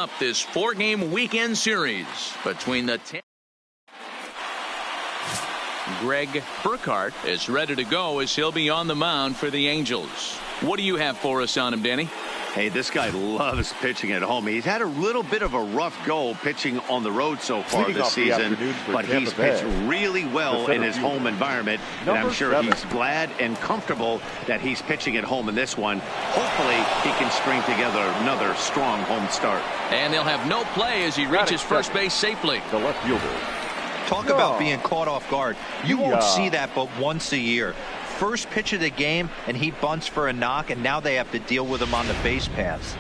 Up this 4-game weekend series between the Greg Burkhardt is ready to go as he'll be on the mound for the Angels. What do you have for us on him, Danny? Hey, this guy loves pitching at home. He's had a little bit of a rough go pitching on the road so far this season, but he's pitched really well in his home environment, and I'm sure he's glad and comfortable that he's pitching at home in this one. Hopefully, he can string together another strong home start. And they'll have no play as he reaches first base safely. The left fielder. Talk about being caught off guard. You won't see that but once a year. First pitch of the game, and he bunts for a knock, and now they have to deal with him on the base paths.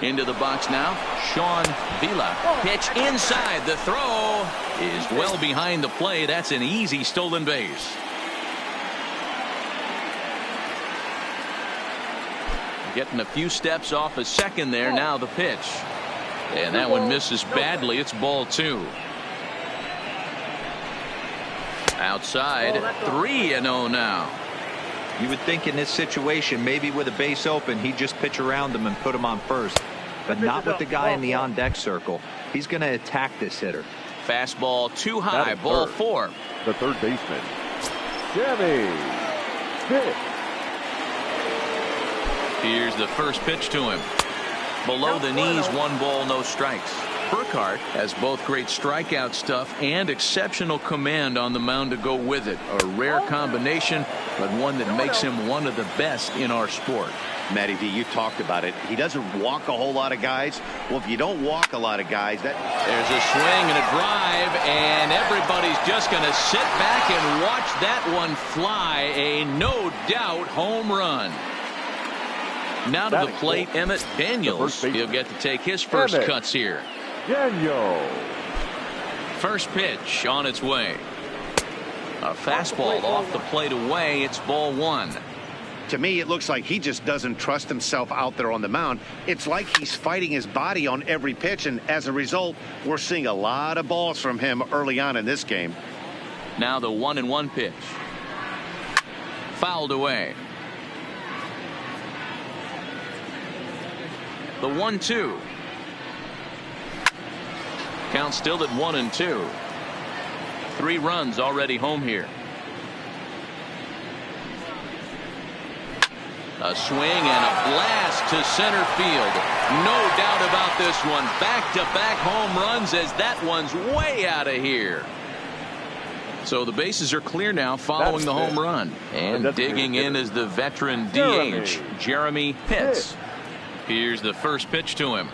Into the box now, Sean Vila. Pitch inside. The throw is well behind the plate. That's an easy stolen base. Getting a few steps off a second there. Now the pitch. And that one misses badly. It's ball 2. Outside, 3-0 now. You would think in this situation, maybe with a base open, he'd just pitch around him and put him on first. But not with the guy in the on-deck circle. He's going to attack this hitter. Fastball too high. Ball 4. The third baseman, Sammy Pitt. Here's the first pitch to him. Below the knees, 1 ball, no strikes. Burkhardt has both great strikeout stuff and exceptional command on the mound to go with it. A rare combination, but one that makes him one of the best in our sport. Matty V, you talked about it. He doesn't walk a whole lot of guys. Well, if you don't walk a lot of guys, there's a swing and a drive, and everybody's just going to sit back and watch that one fly. A no doubt home run. Now to the plate, Emmett Daniels. He'll get to take his first cuts here. Daniel. First pitch on its way. A fastball off the plate away. It's ball 1. To me, it looks like he just doesn't trust himself out there on the mound. It's like he's fighting his body on every pitch, and as a result, we're seeing a lot of balls from him early on in this game. Now the 1-1 pitch. Fouled away. The 1-2. Count still at 1-2. 3 runs already home here. A swing and a blast to center field. No doubt about this one. Back-to-back home runs as that one's way out of here. So the bases are clear now following the home run. And digging in is the veteran DH, Jeremy Pitts. Here's the first pitch to him.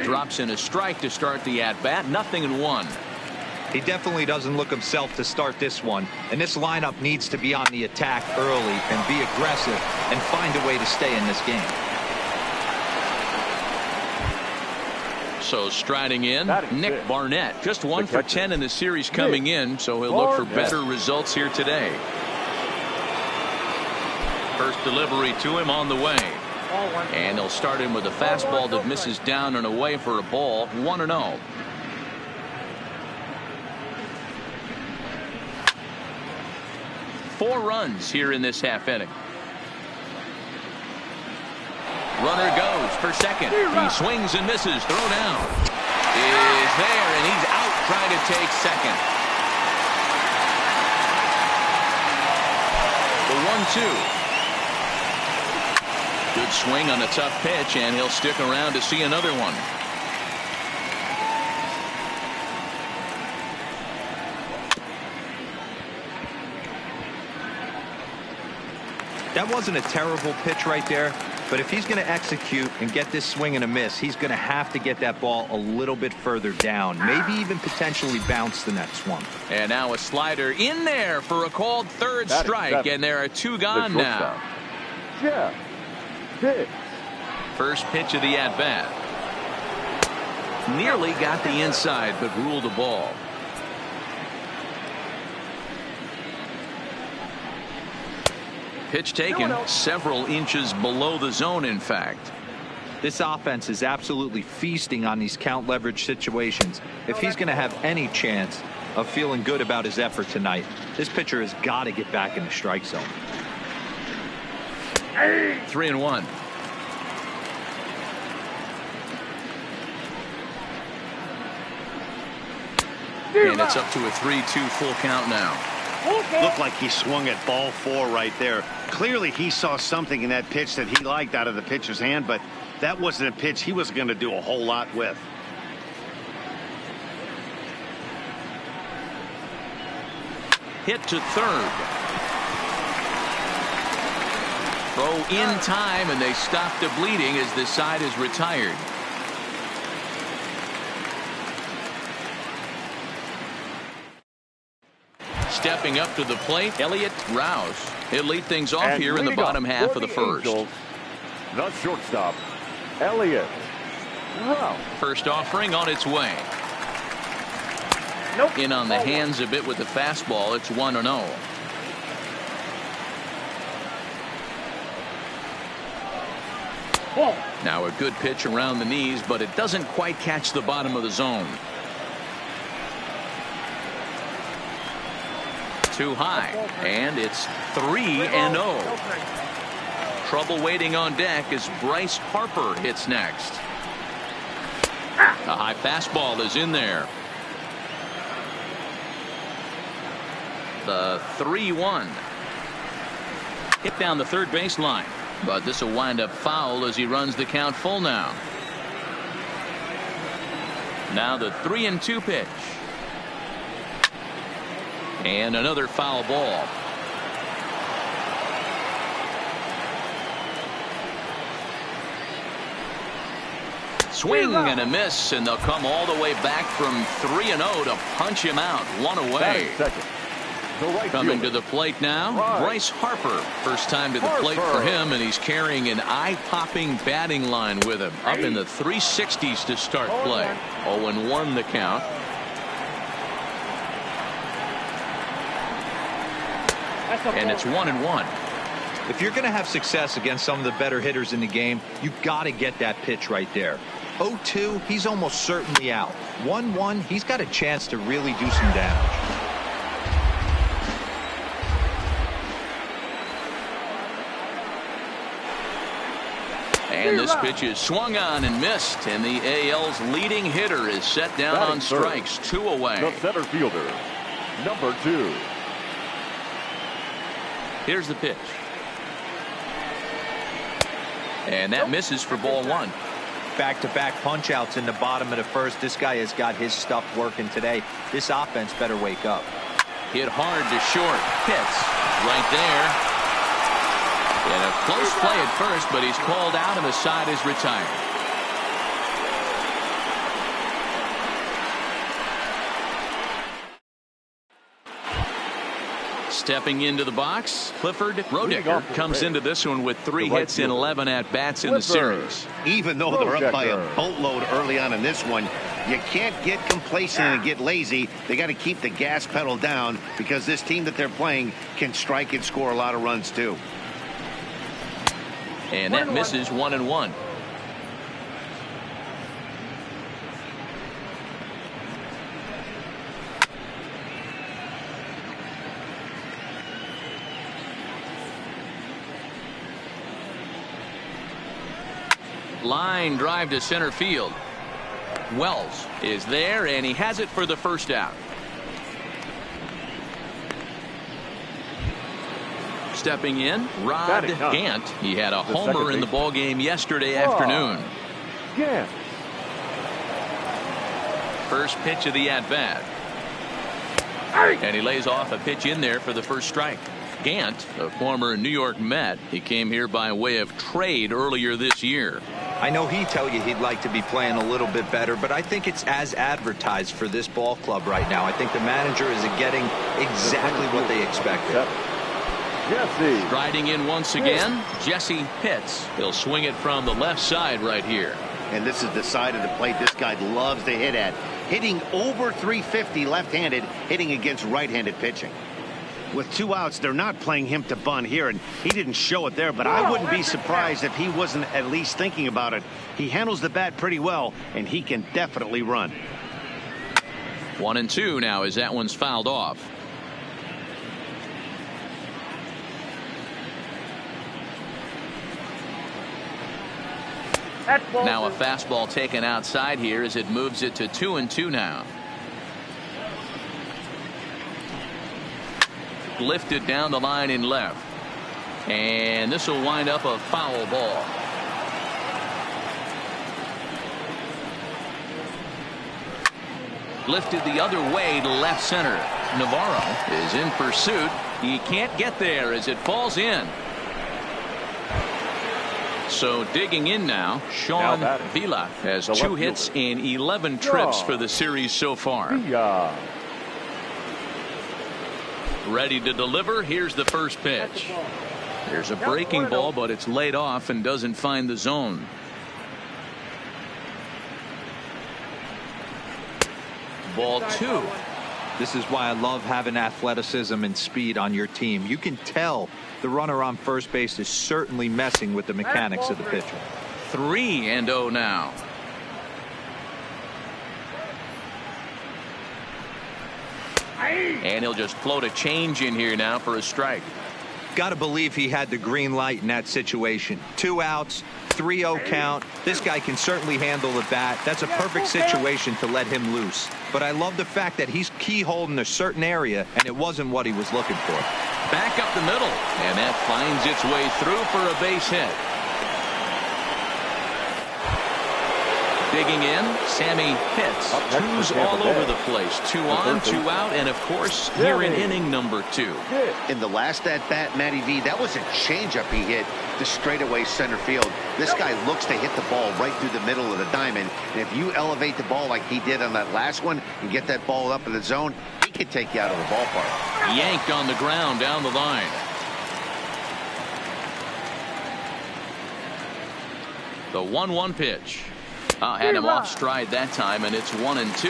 Drops in a strike to start the at-bat. 0-1. He definitely doesn't look himself to start this one. And this lineup needs to be on the attack early and be aggressive and find a way to stay in this game. So striding in, Nick Barnett. Just 1 for 10 in the series coming in, so he'll look for better results here today. First delivery to him on the way. And they'll start him with a fastball that misses down and away for a ball. 1-0. Four runs here in this half inning. Runner goes for second. He swings and misses. Throw down is there, and he's out trying to take second. The 1-2. Good swing on a tough pitch, and he'll stick around to see another one. That wasn't a terrible pitch right there, but if he's going to execute and get this swing and a miss, he's going to have to get that ball a little bit further down, maybe even potentially bounce the next one. And now a slider in there for a called third strike, and there are 2 gone now. Yeah. Pitch. First pitch of the at-bat. Nearly got the inside, but ruled a ball. Pitch taken several inches below the zone, in fact. This offense is absolutely feasting on these count leverage situations. If he's going to have any chance of feeling good about his effort tonight, this pitcher has got to get back in the strike zone. 3-1. And it's up to a 3-2 full count now. Looked like he swung at ball 4 right there. Clearly he saw something in that pitch that he liked out of the pitcher's hand, but that wasn't a pitch he was going to do a whole lot with. Hit to third. Throw in time, and they stop the bleeding as this side is retired. Stepping up to the plate, Elliott Rouse. He'll lead things off here in the bottom half of the first. Angels, the shortstop, Elliott Rouse. First offering on its way. In on the hands a bit with the fastball. It's 1-0. Now a good pitch around the knees, but it doesn't quite catch the bottom of the zone. Too high, and it's 3-0. Trouble waiting on deck as Bryce Harper hits next. A high fastball is in there. The 3-1. Hit down the third baseline, but this will wind up foul as he runs the count full now. Now the 3-2 pitch. And another foul ball. Swing and a miss, and they'll come all the way back from 3-0 to punch him out. One away. Coming to the plate now, Bryce Harper. First time to the plate for him, and he's carrying an eye-popping batting line with him. Up in the 360s to start play. 0-1 the count. And it's 1-1. If you're going to have success against some of the better hitters in the game, you've got to get that pitch right there. 0-2, he's almost certainly out. 1-1, he's got a chance to really do some damage. And this pitch is swung on and missed, and the AL's leading hitter is set down on strikes. 2 away. The center fielder, number 2. Here's the pitch. And that misses for ball 1. Back-to-back punch-outs in the bottom of the first. This guy has got his stuff working today. This offense better wake up. Hit hard to short. Hits right there. And a close play at first, but he's called out and the side is retired. Stepping into the box, Clifford Roediger comes into this one with 3 hits in 11 at-bats in the series. Even though they're up by a boatload early on in this one, you can't get complacent and get lazy. They got to keep the gas pedal down because this team that they're playing can strike and score a lot of runs too. And that misses 1-1. Line drive to center field. Wells is there, and he has it for the first out. Stepping in, Rod Gant. He had a homer in the ballgame yesterday afternoon. Gant. First pitch of the at-bat. And he lays off a pitch in there for the first strike. Gant, a former New York Met, he came here by way of trade earlier this year. I know he'd tell you he'd like to be playing a little bit better, but I think it's as advertised for this ball club right now. I think the manager is getting exactly what they expected. Jesse. Striding in once again, Jesse Pitts. He'll swing it from the left side right here. And this is the side of the plate this guy loves to hit at. Hitting over 350 left-handed, hitting against right-handed pitching. With 2 outs, they're not playing him to bunt here, and he didn't show it there, but I wouldn't be surprised if he wasn't at least thinking about it. He handles the bat pretty well, and he can definitely run. 1-2 now as that one's fouled off. Now a fastball taken outside here as it moves it to 2-2 now. Lifted down the line in left, and this will wind up a foul ball. Lifted the other way to left center. Navarro is in pursuit. He can't get there as it falls in. So digging in now, Sean Vila has 2 hits in 11 trips for the series so far. Ready to deliver. Here's the first pitch. There's a breaking ball, but it's laid off and doesn't find the zone. Ball 2. This is why I love having athleticism and speed on your team. You can tell the runner on first base is certainly messing with the mechanics of the pitcher. 3-0 now. And he'll just float a change in here now for a strike. Got to believe he had the green light in that situation. 2 outs, 3-0 count. This guy can certainly handle the bat. That's a perfect situation to let him loose. But I love the fact that he's keyholding a certain area, and it wasn't what he was looking for. Back up the middle, and that finds its way through for a base hit. Digging in, Sammy Pitts. 2's all over the place. 2 on, 2 out, and of course, here in inning number 2. In the last at-bat, Matty V, that was a changeup he hit to straightaway center field. This guy looks to hit the ball right through the middle of the diamond, and if you elevate the ball like he did on that last one and get that ball up in the zone, he could take you out of the ballpark. Yanked on the ground down the line. The 1-1 pitch. Had him off stride that time, and it's 1-2.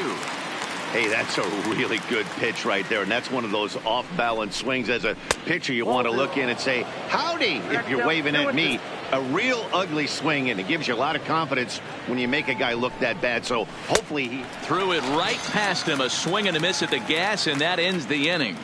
Hey, that's a really good pitch right there, and that's one of those off-balance swings. As a pitcher, you want to look in and say, howdy, if you're waving at me. A real ugly swing, and it gives you a lot of confidence when you make a guy look that bad. So hopefully he threw it right past him. A swing and a miss at the gas, and that ends the inning.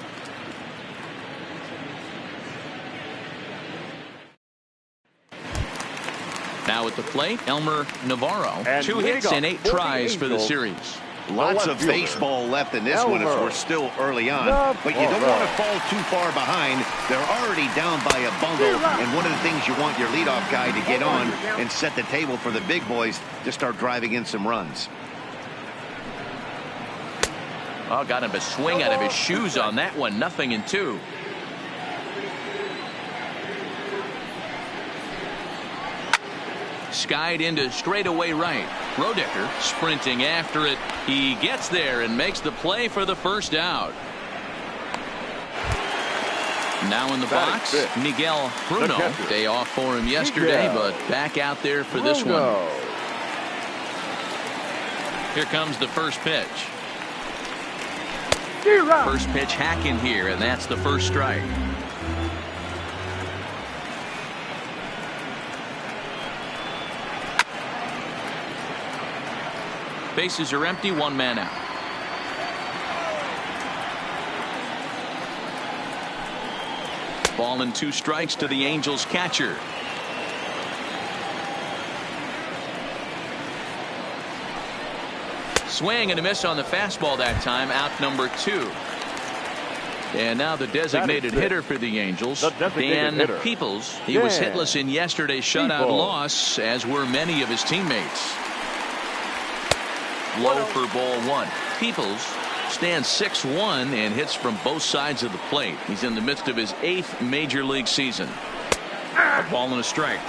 Now at the plate, Elmer Navarro. And 2 hits and 8 tries for the series. Lots of baseball left in this one as we're still early on, but you don't want to fall too far behind. They're already down by a bundle, and one of the things you want your leadoff guy to get on and set the table for the big boys to start driving in some runs. Oh, got him a swing out of his shoes on that one. 0-2. Skied into straightaway right. Roedicker sprinting after it. He gets there and makes the play for the first out. Now in the box, Miguel Bruno. Day off for him yesterday, but back out there for this one. Here comes the first pitch. First pitch hack in here, and that's the first strike. Bases are empty, 1 man out. Ball and 2 strikes to the Angels catcher. Swing and a miss on the fastball that time. Out number 2. And now the designated hitter for the Angels, Dan Peoples. He was hitless in yesterday's shutout loss, as were many of his teammates. Low for ball 1. Peoples stands 6'1" and hits from both sides of the plate. He's in the midst of his 8th major league season. A ball and a strike.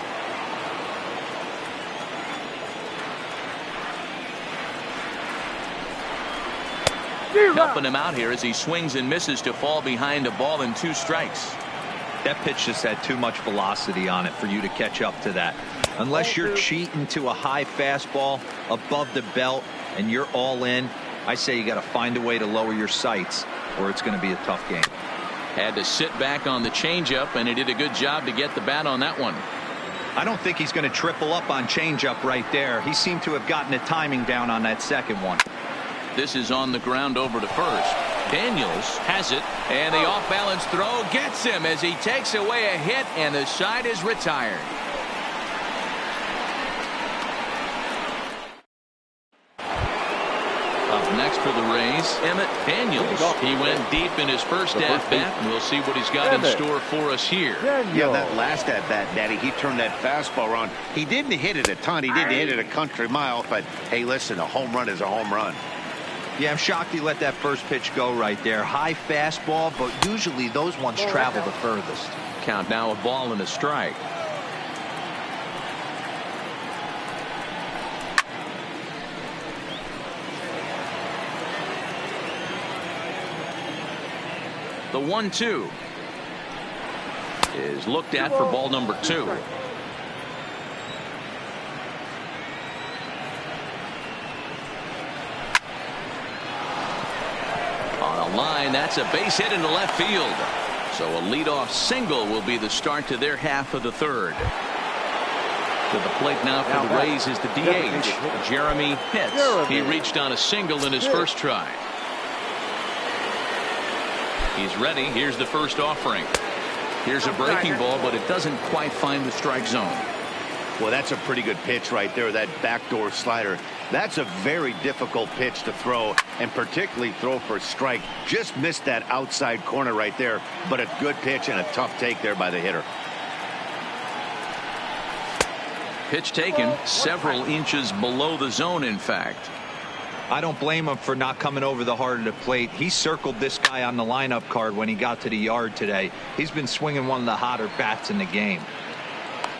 Helping him out here as he swings and misses to fall behind a ball and 2 strikes. That pitch just had too much velocity on it for you to catch up to that. Unless you're cheating to a high fastball above the belt and you're all in, I say you got to find a way to lower your sights or it's going to be a tough game. Had to sit back on the changeup, and he did a good job to get the bat on that one. I don't think he's going to triple up on changeup right there. He seemed to have gotten the timing down on that second one. This is on the ground over to first. Daniels has it, and the off-balance throw gets him as he takes away a hit, and the side is retired. Up next for the Rays, Emmett Daniels. He went deep in his first at-bat, and we'll see what he's got in store for us here. Yeah, that last at-bat, Daddy, he turned that fastball around. He didn't hit it a ton. He didn't hit it a country mile, but, hey, listen, a home run is a home run. Yeah, I'm shocked he let that first pitch go right there. High fastball, but usually those ones travel the furthest. Count now, a ball and a strike. The 1-2 is looked at for ball number 2. On a line, that's a base hit into left field. So a leadoff single will be the start to their half of the third. To the plate now for the Rays is the DH, Jeremy Pitts. He reached on a single in his first try. He's ready. Here's the first offering. Here's a breaking ball, but it doesn't quite find the strike zone. Well, that's a pretty good pitch right there, that backdoor slider. That's a very difficult pitch to throw, and particularly throw for a strike. Just missed that outside corner right there, but a good pitch and a tough take there by the hitter. Pitch taken several inches below the zone, in fact. I don't blame him for not coming over the heart of the plate. He circled this guy on the lineup card when he got to the yard today. He's been swinging one of the hotter bats in the game.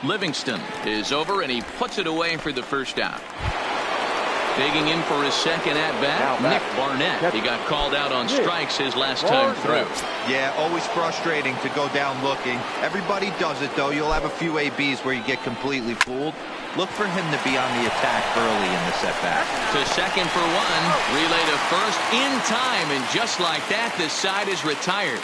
Livingston is over, and he puts it away for the first out. Digging in for his second at-bat, Nick Barnett. He got called out on strikes his last time through. Yeah, always frustrating to go down looking. Everybody does it, though. You'll have a few ABs where you get completely fooled. Look for him to be on the attack early in the setback. To second for one. Relay to first in time, and just like that, this side is retired.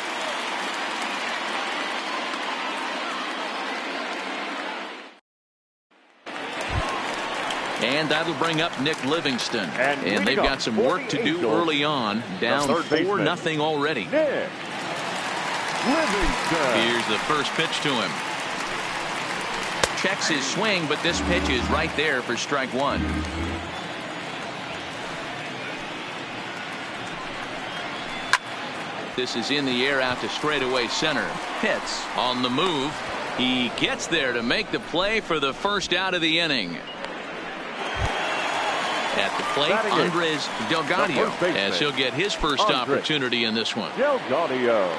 And that'll bring up Nick Livingston. And they've got some work to do early on. Down 4-0 already. Nick Livingston. Here's the first pitch to him. Checks his swing, but this pitch is right there for strike one. This is in the air out to straightaway center. Pitts on the move. He gets there to make the play for the first out of the inning. At the plate, Andres Delgado, as he'll get his first opportunity in this one. Delgado.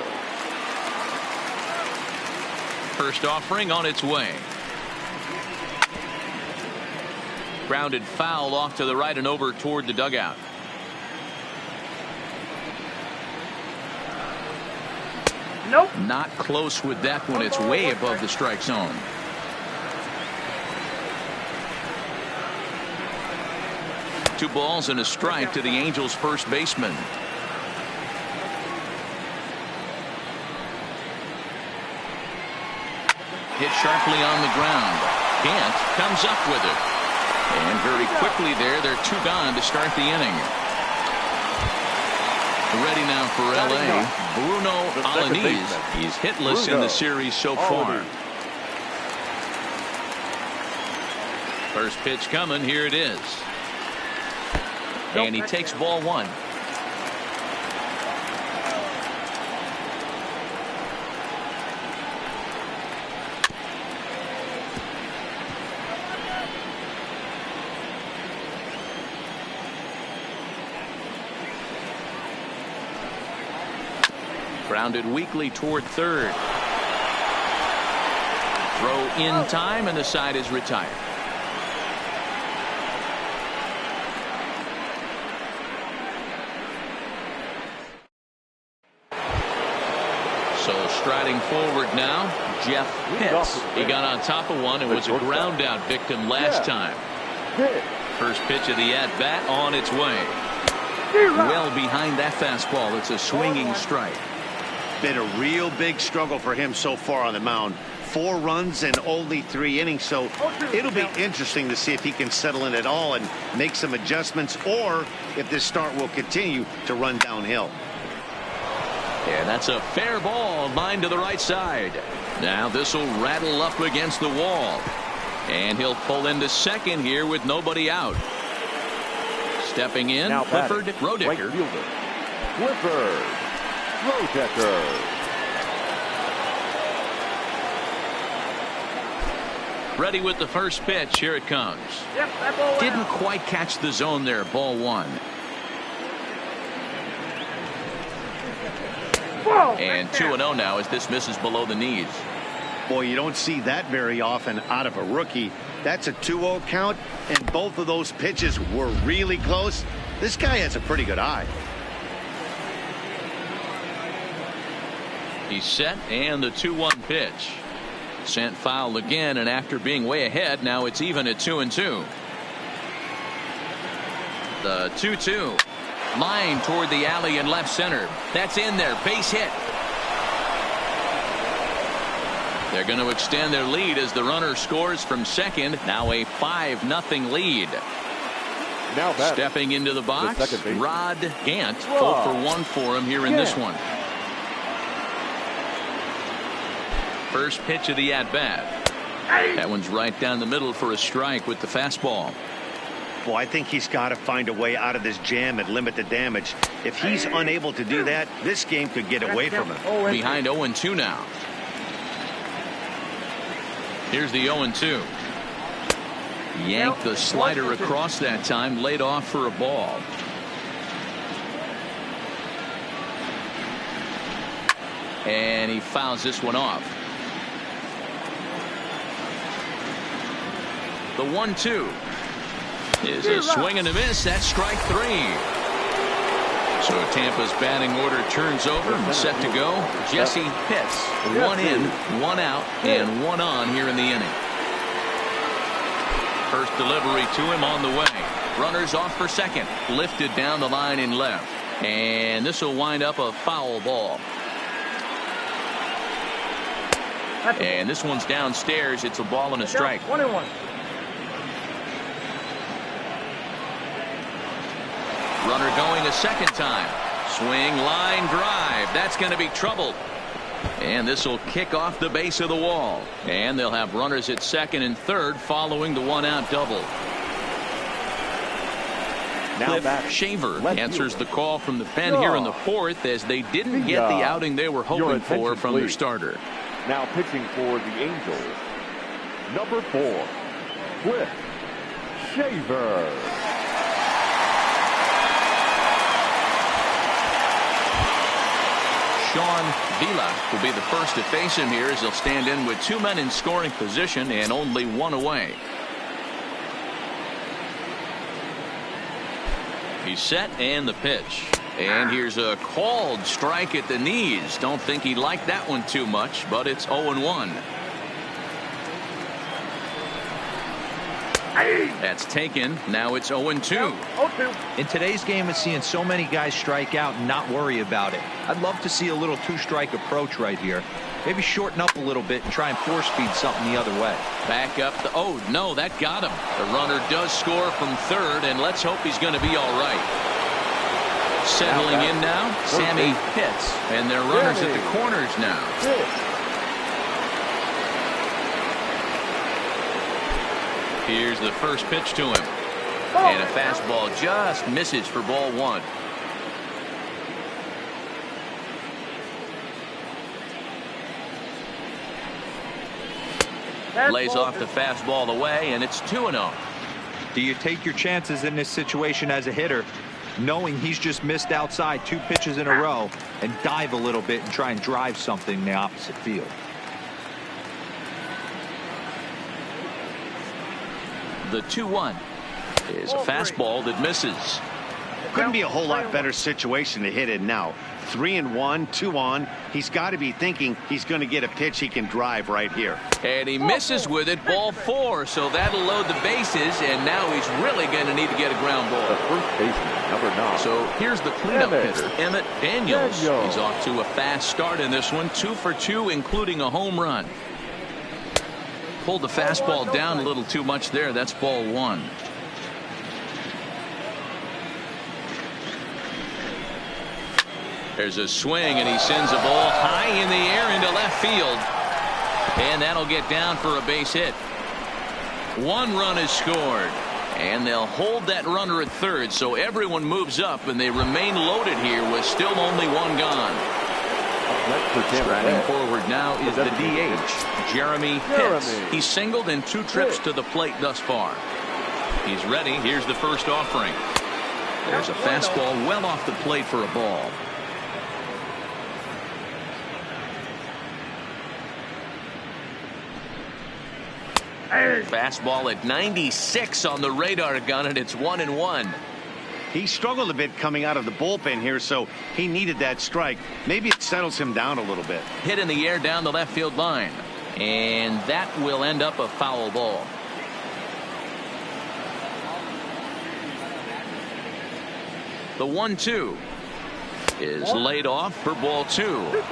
First offering on its way. Grounded foul off to the right and over toward the dugout. Nope. Not close with that one. It's way above the strike zone. Two balls and a strike to the Angels' first baseman. Hit sharply on the ground. Gant comes up with it. And very quickly there, they're two gone to start the inning. Ready now for L.A. Bruno Alaniz. He's hitless in the series so far. First pitch coming. Here it is. And he takes ball one. Grounded weakly toward third. Throw in time, and the side is retired. So striding forward now, Jeff Pitts. He got on top of one and was a ground out victim last time. First pitch of the at-bat on its way. Well behind that fastball. It's a swinging strike. been a real big struggle for him so far on the mound. 4 runs and only 3 innings, so it'll be interesting to see if he can settle in at all and make some adjustments, or if this start will continue to run downhill. And that's a fair ball, line to the right side. Now this will rattle up against the wall, and he'll pull into second here with nobody out. Stepping in, now Clifford Roedicker. Right fielder, Clifford Roedicker. Ready with the first pitch. Here it comes. Yep, that ball went Didn't out. quite catch the zone there. Ball 1. Whoa, And 2-0 now as this misses below the knees. Boy, you don't see that very often out of a rookie. That's a 2-0 count, and both of those pitches were really close. This guy has a pretty good eye. He's set, and the 2-1 pitch. Sent foul again, and after being way ahead, now it's even at 2-2. The 2-2. Line toward the alley in left center. That's in there. Base hit. They're going to extend their lead as the runner scores from second. Now a 5-0 lead. Now stepping into the box, Rod Gant. 0 for 1 for him here in this one. First pitch of the at-bat. That one's right down the middle for a strike with the fastball. Well, I think he's got to find a way out of this jam and limit the damage. If he's unable to do that, this game could get away from him. Behind 0-2 now. Here's the 0-2. Yanked the slider across that time, laid off for a ball. And he fouls this one off. The 1-2 is a swing and a miss. That's strike 3. So Tampa's batting order turns over and set to go. Jesse Pitts, 1 in, 1 out, and 1 on here in the inning. First delivery to him on the way. Runners off for second. Lifted down the line in left. And this will wind up a foul ball. And this one's downstairs. It's a ball and a strike. 21. Runner going a second time. Swing, line, drive. That's going to be trouble. And this will kick off the base of the wall. And they'll have runners at second and third following the 1-out double. Cliff Shaver answers the call from the pen here in the 4th as they didn't get the outing they were hoping for from their starter. Now pitching for the Angels, number 4, Cliff Shaver. Sean Vila will be the first to face him here as he'll stand in with 2 men in scoring position and only 1 away. He's set and the pitch. And here's a called strike at the knees. Don't think he liked that one too much, but it's 0-1. That's taken. Now it's 0-2. In today's game, it's seeing so many guys strike out and not worry about it. I'd love to see a little 2-strike approach right here. Maybe shorten up a little bit and try and force feed something the other way. Back up the, oh no, that got him. The runner does score from third, and let's hope he's going to be all right. Settling in now, Sammy Pitts, and their runners at the corners now. Here's the first pitch to him. And a fastball just misses for ball 1. Lays off the fastball away, and it's 2-0. Do you take your chances in this situation as a hitter, knowing he's just missed outside 2 pitches in a row, and dive a little bit and try and drive something in the opposite field? The 2-1 is a fastball that misses. Couldn't be a whole lot better situation to hit in now. 3-1, 2 on. He's got to be thinking he's going to get a pitch he can drive right here. And he misses with it, ball 4, so that'll load the bases, and now he's really going to need to get a ground ball. The first baseman, number 9. So here's the cleanup hitter, Emmett Daniels. He's off to a fast start in this one, 2 for 2, including a home run. Pulled the fastball down a little too much there. That's ball 1. There's a swing, and he sends a ball high in the air into left field. And that'll get down for a base hit. 1 run is scored. And they'll hold that runner at third, so everyone moves up, and they remain loaded here with still only 1 gone. Striding forward now is the DH, Jeremy Pitts. He's singled in 2 trips to the plate thus far. He's ready. Here's the first offering. There's a fastball well off the plate for a ball. Fastball at 96 on the radar gun, and it's 1-1. He struggled a bit coming out of the bullpen here, so he needed that strike. Maybe it settles him down a little bit. Hit in the air down the left field line, and that will end up a foul ball. The 1-2 is laid off for ball 2.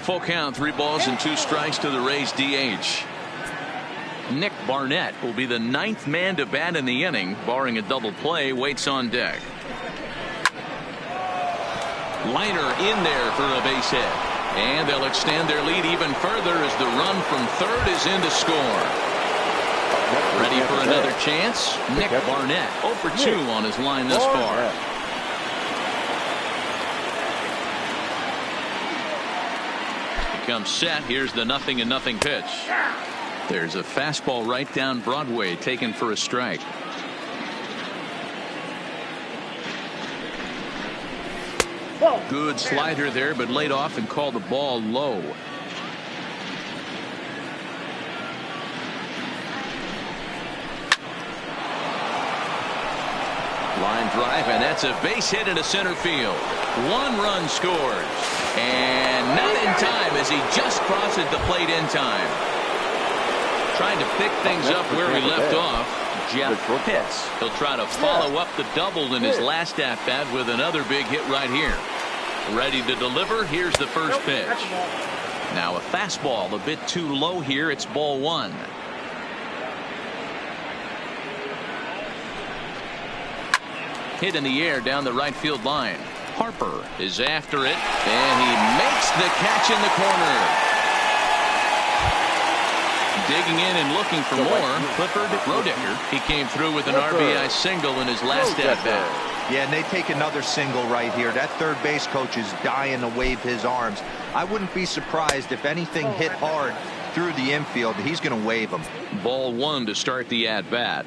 Full count, 3 balls and 2 strikes to the Rays DH. Nick Barnett will be the 9th man to bat in the inning, barring a double play, waits on deck. Liner in there for a base hit. And they'll extend their lead even further as the run from third is in to score. Ready for another chance? Nick Barnett, 0 for 2 on his line thus far. Comes set. Here's the 0-0 pitch. There's a fastball right down Broadway, taken for a strike. Good slider there, but laid off and called the ball low. Line drive, and that's a base hit into center field. 1 run scores. And not in time as he just crosses the plate in time. Trying to pick things up where he left off. Jeff Pitts. He'll try to follow up the double in his last at-bat with another big hit right here. Ready to deliver. Here's the first pitch. Now a fastball a bit too low here. It's ball 1. Hit in the air down the right field line. Harper is after it, and he makes the catch in the corner. Digging in and looking for more, Clifford Roediger. He came through with an RBI single in his last at-bat. Yeah, and they take another single right here. That third base coach is dying to wave his arms. I wouldn't be surprised if anything hit hard through the infield. He's going to wave them. Ball 1 to start the at-bat.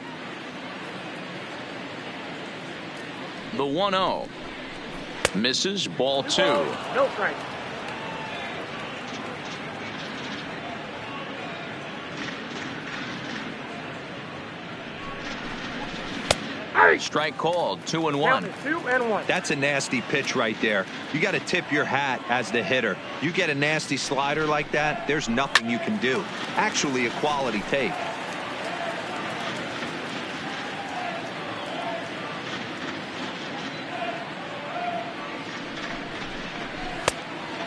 The 1-0. Misses, ball 2. No strike. Strike called, 2-1. 2-1. That's a nasty pitch right there. You got to tip your hat as the hitter. You get a nasty slider like that, there's nothing you can do. Actually a quality take.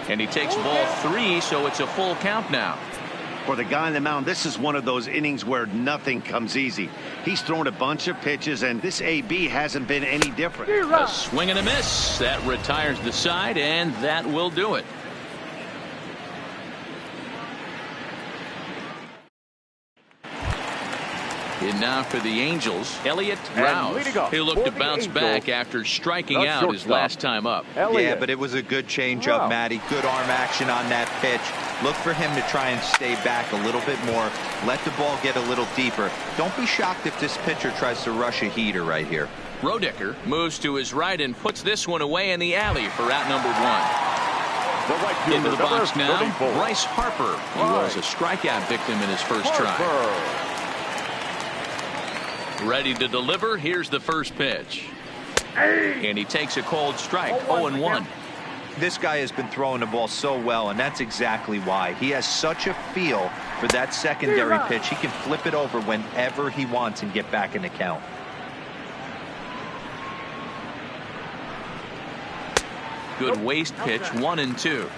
And he takes ball 3, so it's a full count now. For the guy on the mound, this is one of those innings where nothing comes easy. He's thrown a bunch of pitches, and this AB hasn't been any different. A swing and a miss. That retires the side, and that will do it. And now for the Angels, Elliott Rouse. He'll look to bounce back after striking out his last time up. Yeah, but it was a good changeup, Matty. Good arm action on that pitch. Look for him to try and stay back a little bit more. Let the ball get a little deeper. Don't be shocked if this pitcher tries to rush a heater right here. Roediger moves to his right and puts this one away in the alley for out number 1. Into the box now, 34. Bryce Harper. He was a strikeout victim in his first try. Ready to deliver. Here's the first pitch. And he takes a cold strike. 0-1. This guy has been throwing the ball so well, and that's exactly why. He has such a feel for that secondary pitch. He can flip it over whenever he wants and get back in the count. Good waist pitch, 1-2.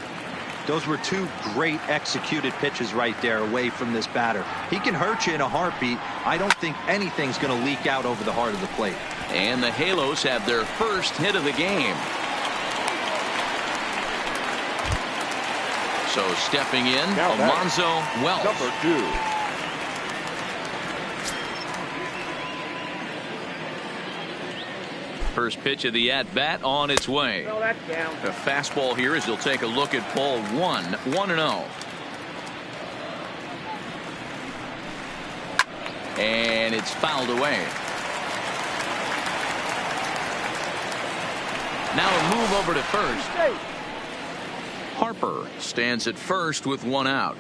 Those were two great executed pitches right there away from this batter. He can hurt you in a heartbeat. I don't think anything's going to leak out over the heart of the plate. And the Halos have their first hit of the game. So stepping in, Alonzo Wells. Number 2. First pitch of the at-bat on its way. Well, that's down. The fastball here as he'll take a look at ball 1-0. And it's fouled away. Now a move over to first. Harper stands at first with one out.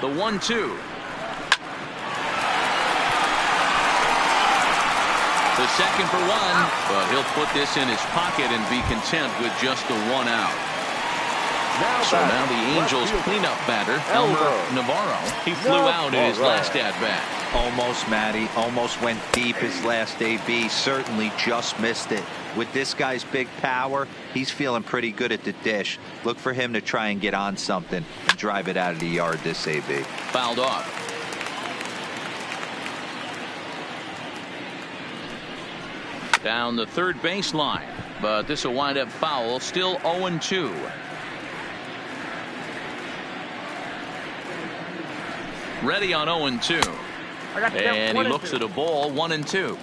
The 1-2. The second for one, but he'll put this in his pocket and be content with just the one out. So now the Angels cleanup batter, Elmer Navarro. He flew out in his last at-bat. Almost, Matty. Almost went deep his last AB. Certainly just missed it. With this guy's big power, he's feeling pretty good at the dish. Look for him to try and get on something and drive it out of the yard this AB. Fouled off. Down the third baseline, but this will wind up foul. Still 0-2. Ready on 0-2. And he looks at a ball, 1-2.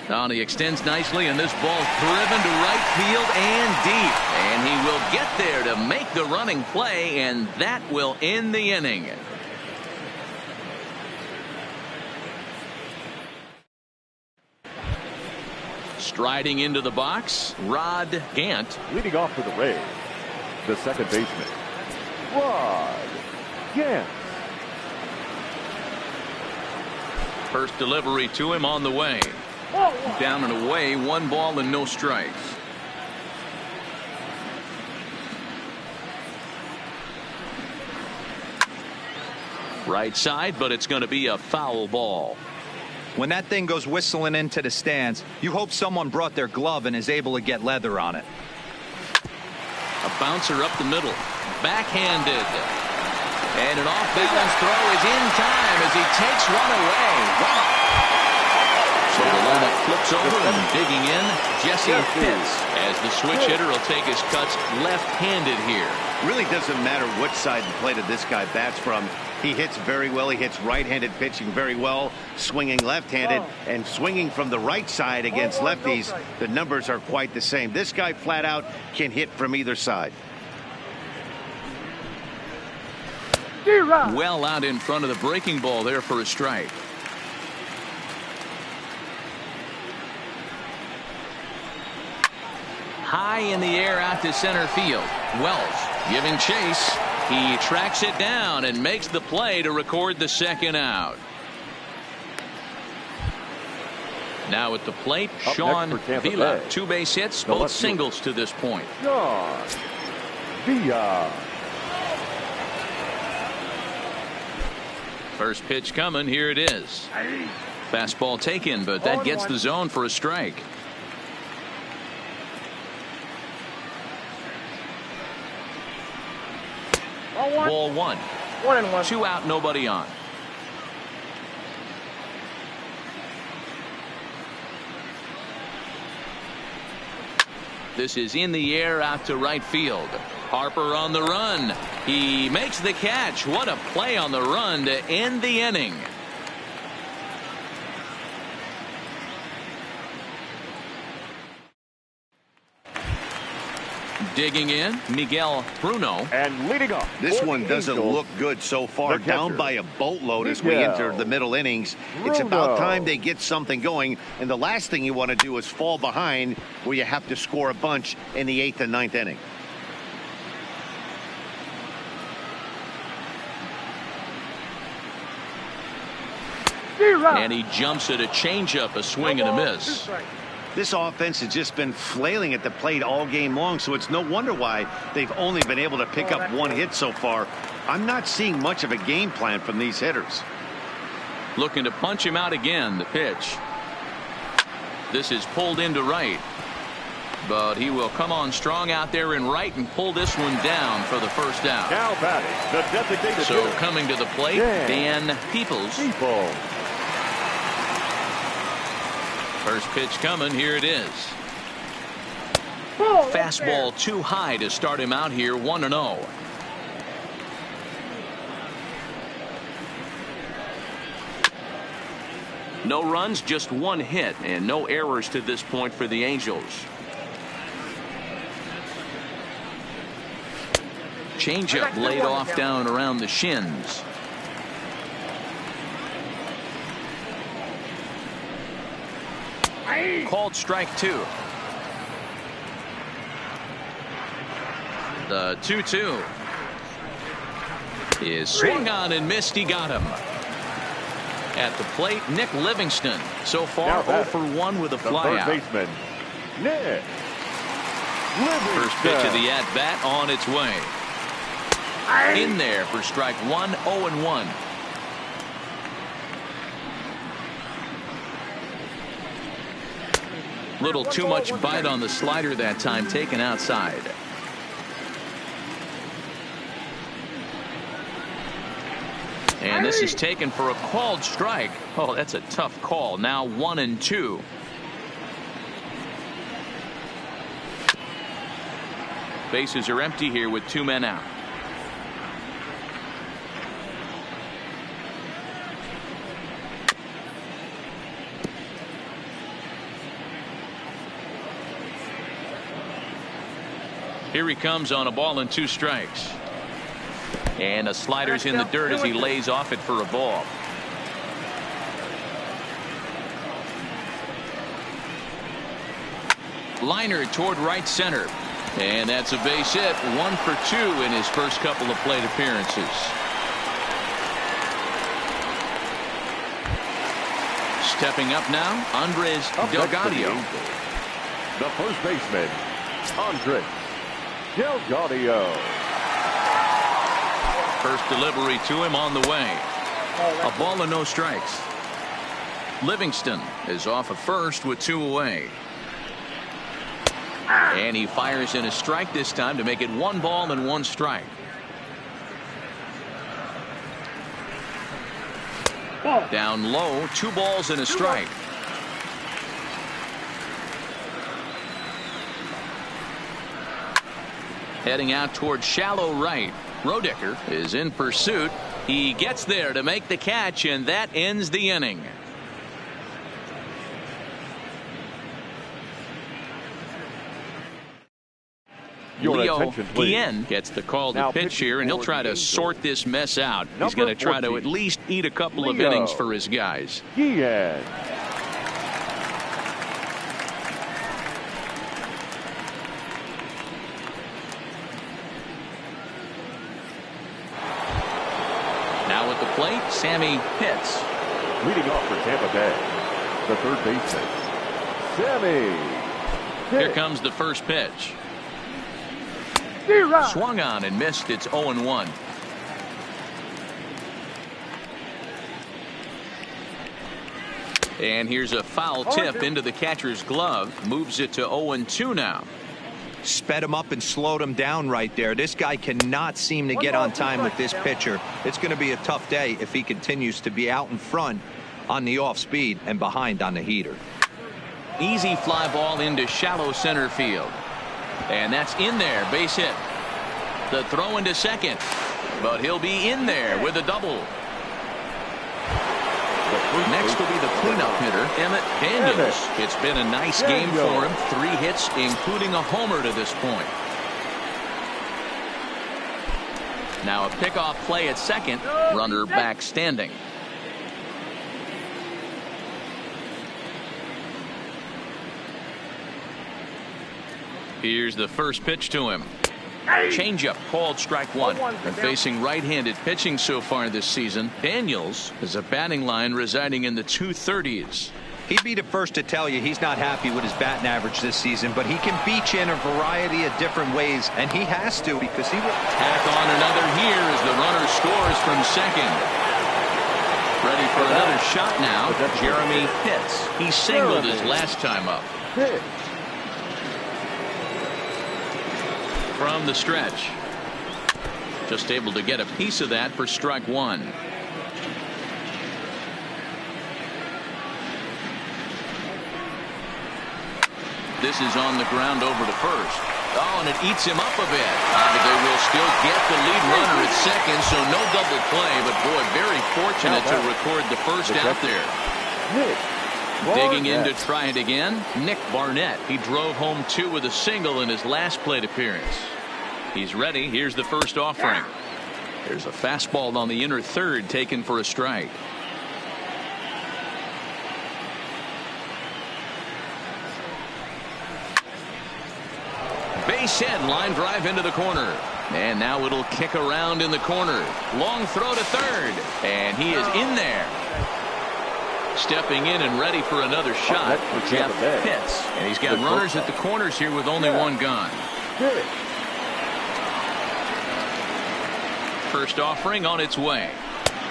Now he extends nicely, and this ball driven to right field and deep. And he will get there to make the running play, and that will end the inning. Striding into the box, Rod Gant. Leading off for the Rays, the second baseman, Rod Gant. First delivery to him on the way. Down and away, 1 ball and no strikes. Right side, but it's going to be a foul ball. When that thing goes whistling into the stands, you hope someone brought their glove and is able to get leather on it. A bouncer up the middle, backhanded, and an off-balance throw is in time as he takes one away. Wow. So the lineup flips over and digging in, Jesse Pitts as the switch hitter will take his cuts left-handed here. Really doesn't matter which side the plate of this guy bats from. He hits very well. He hits right-handed pitching very well, swinging left-handed and swinging from the right side against lefties. The numbers are quite the same. This guy flat out can hit from either side. Well out in front of the breaking ball there for a strike. High in the air out to center field. Wells giving chase. He tracks it down and makes the play to record the second out. Now at the plate, Sean Villa. 2 base hits, both singles to this point. Sean Villa. First pitch coming. Here it is. Fastball taken, but that gets the zone for a strike. Ball 1. 1-1. 2 out, nobody on. This is in the air out to right field. Harper on the run. He makes the catch. What a play on the run to end the inning. Digging in, Miguel Bruno. And leading off. This one doesn't look good so far. Down by a boatload as we enter the middle innings. It's about time they get something going. And the last thing you want to do is fall behind where you have to score a bunch in the 8th and 9th inning. And he jumps at a changeup, a swing and a miss. This offense has just been flailing at the plate all game long, so it's no wonder why they've only been able to pick up one hit so far. I'm not seeing much of a game plan from these hitters. Looking to punch him out again. The pitch. This is pulled into right. But he will come on strong out there in right and pull this one down for the first out. Now batting, the designated So hitter. coming to the plate, Dan Peoples. First pitch coming. Here it is. Fastball too high to start him out here. 1-0. No runs, just one hit, and no errors to this point for the Angels. Changeup laid off down around the shins. Called strike 2. The 2-2 is swung on and missed. He got him. At the plate, Nick Livingston. So far 0 for 1 with a flyout. Baseman, Nick Livingston. First pitch of the at-bat on its way. In there for strike 1, 0-1. Little too much bite on the slider that time, taken outside. And this is taken for a called strike. Oh, that's a tough call. Now 1-2. Bases are empty here with 2 men out. Here he comes on a ball and 2 strikes. And a slider's in the dirt as he lays off it for a ball. Liner toward right center. And that's a base hit. 1 for 2 in his first couple of plate appearances. Stepping up now, Andres Delgado. The first baseman, Andres Delgado. First delivery to him on the way. A ball and no strikes. Livingston is off at first with 2 away. And he fires in a strike this time to make it 1 ball and 1 strike. Down low, 2 balls and a strike. Heading out toward shallow right. Roedicker is in pursuit. He gets there to make the catch, and that ends the inning. Leo Guillen gets the call to pitch here, and he'll try to sort this mess out. He's going to try to at least eat a couple of innings for his guys. Guillen. Now at the plate, Sammy Pitts. Leading off for Tampa Bay, the third baseman, Sammy Pitts. Here comes the first pitch. Swung on and missed. It's 0-1. And here's a foul tip into the catcher's glove. Moves it to 0-2 now. Sped him up and slowed him down right there. This guy cannot seem to get on time with this pitcher. It's going to be a tough day if he continues to be out in front on the off speed and behind on the heater. Easy fly ball into shallow center field. And that's in there. Base hit. The throw into second. But he'll be in there with a double. Next will be the cleanup hitter, Emmett Daniels. It's been a nice game for him. 3 hits, including a homer to this point. Now a pickoff play at second. Runner back standing. Here's the first pitch to him. Changeup called strike one. And facing right-handed pitching so far this season, Daniels is a batting line residing in the 230s. He'd be the first to tell you he's not happy with his batting average this season, but he can beat you in a variety of different ways, and he has to because he will. Tack on another here as the runner scores from second. Ready for another shot now. Jeremy Pitts. He singled his last time up. From the stretch. Just able to get a piece of that for strike one. This is on the ground over to first. Oh, and it eats him up a bit. But they will still get the lead runner at second, so no double play. But boy, very fortunate to record the first out there. Digging in to try it again, Nick Barnett. He drove home 2 with a single in his last plate appearance. He's ready. Here's the first offering. There's a fastball on the inner third taken for a strike. Base hit, line drive into the corner. And now it'll kick around in the corner. Long throw to third. And he is in there. Stepping in and ready for another shot for Jeff Pitts. And he's got runners at the corners here with only one gone. First offering on its way.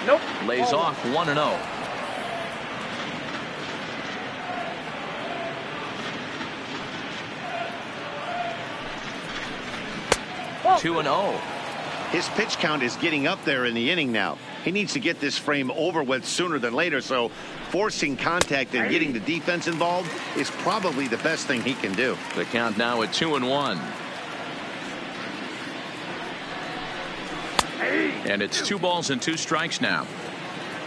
Nope. Lays off 1-0. Oh. 2-0. His pitch count is getting up there in the inning now. He needs to get this frame over with sooner than later, so forcing contact and getting the defense involved is probably the best thing he can do. The count now at 2-1. And it's 2 balls and 2 strikes now.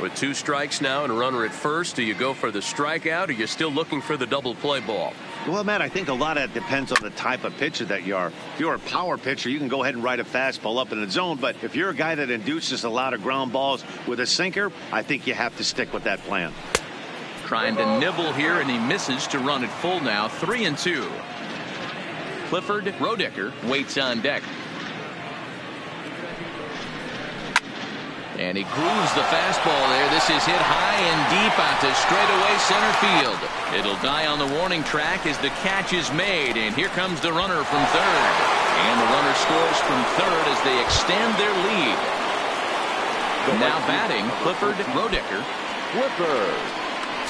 With 2 strikes now and a runner at first, do you go for the strikeout or are you still looking for the double play ball? Well, Matt, I think a lot of that depends on the type of pitcher that you are. If you're a power pitcher, you can go ahead and ride a fastball up in the zone. But if you're a guy that induces a lot of ground balls with a sinker, I think you have to stick with that plan. Trying to nibble here, and he misses to run it full now. 3-2. Clifford Roedicker waits on deck. And he grooves the fastball there. This is hit high and deep out to straightaway center field. It'll die on the warning track as the catch is made. And here comes the runner from third. And the runner scores from third as they extend their lead. Now batting, Clifford Roedicker. Clifford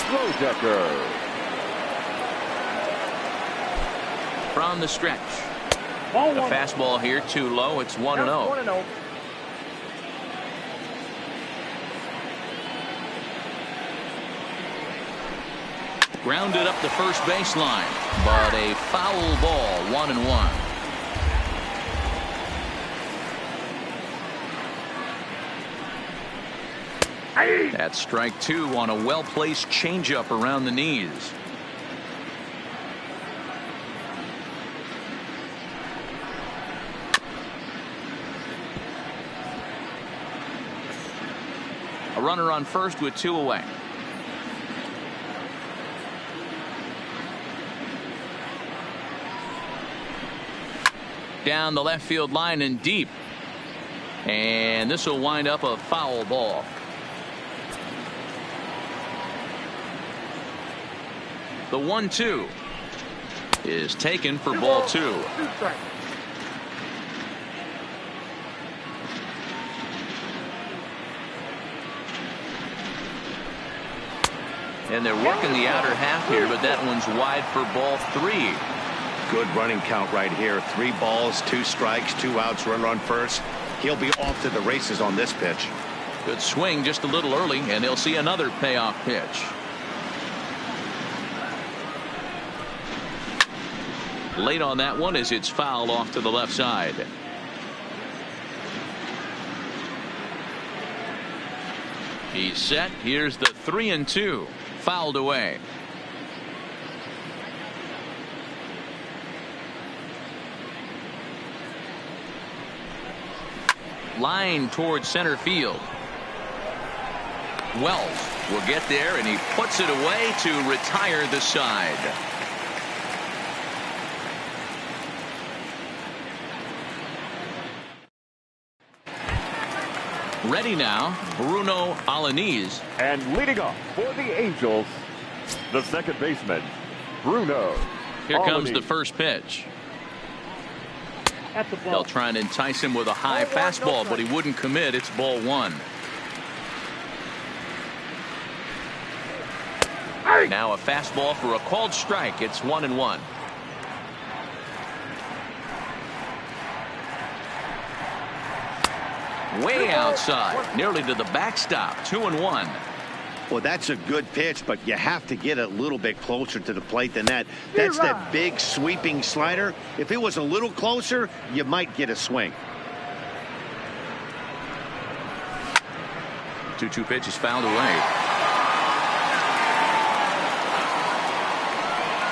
Roedicker. From the stretch. A fastball here too low. It's 1-0. 1-0. Grounded up the first baseline, but a foul ball. 1-1. That's strike 2 on a well-placed changeup around the knees. A runner on first with 2 away. Down the left field line and deep. And this will wind up a foul ball. The 1-2 is taken for ball 2. And they're working the outer half here, but that one's wide for ball 3. Good running count right here. 3 balls, 2 strikes, 2 outs, runner on first. He'll be off to the races on this pitch. Good swing just a little early, and they'll see another payoff pitch. Late on that one as it's fouled off to the left side. He's set. Here's the 3-2. Fouled away. line towards center field. Wells will get there, and he puts it away to retire the side. Ready now, Bruno Alaniz. And leading off for the Angels, the second baseman, Bruno Here comes Alaniz. the first pitch. At the ball. They'll try and entice him with a high fastball, but he wouldn't commit. It's ball one. Now a fastball for a called strike. It's 1-1. Way outside, nearly to the backstop. 2-1. Well, that's a good pitch, but you have to get a little bit closer to the plate than that. That's that big sweeping slider. If it was a little closer, you might get a swing. 2-2 pitch is fouled away.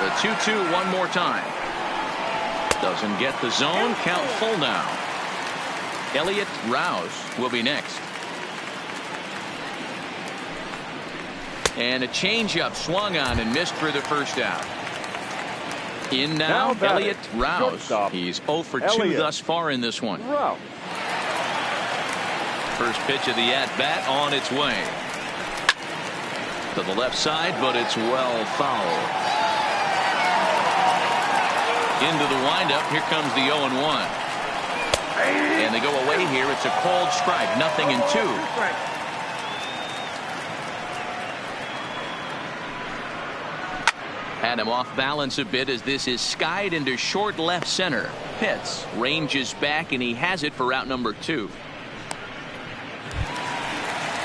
The 2-2 one more time. Doesn't get the zone. Count full now. Elliott Rouse will be next. And a changeup swung on and missed for the first out. In now Elliott Rouse. He's 0 for 2 thus far in this one. First pitch of the at-bat on its way. To the left side, but it's well fouled. Into the windup. Here comes the 0-1. And they go away here. It's a called strike. 0-2. Had him off balance a bit as this is skied into short left center. Pitts ranges back, and he has it for route number 2.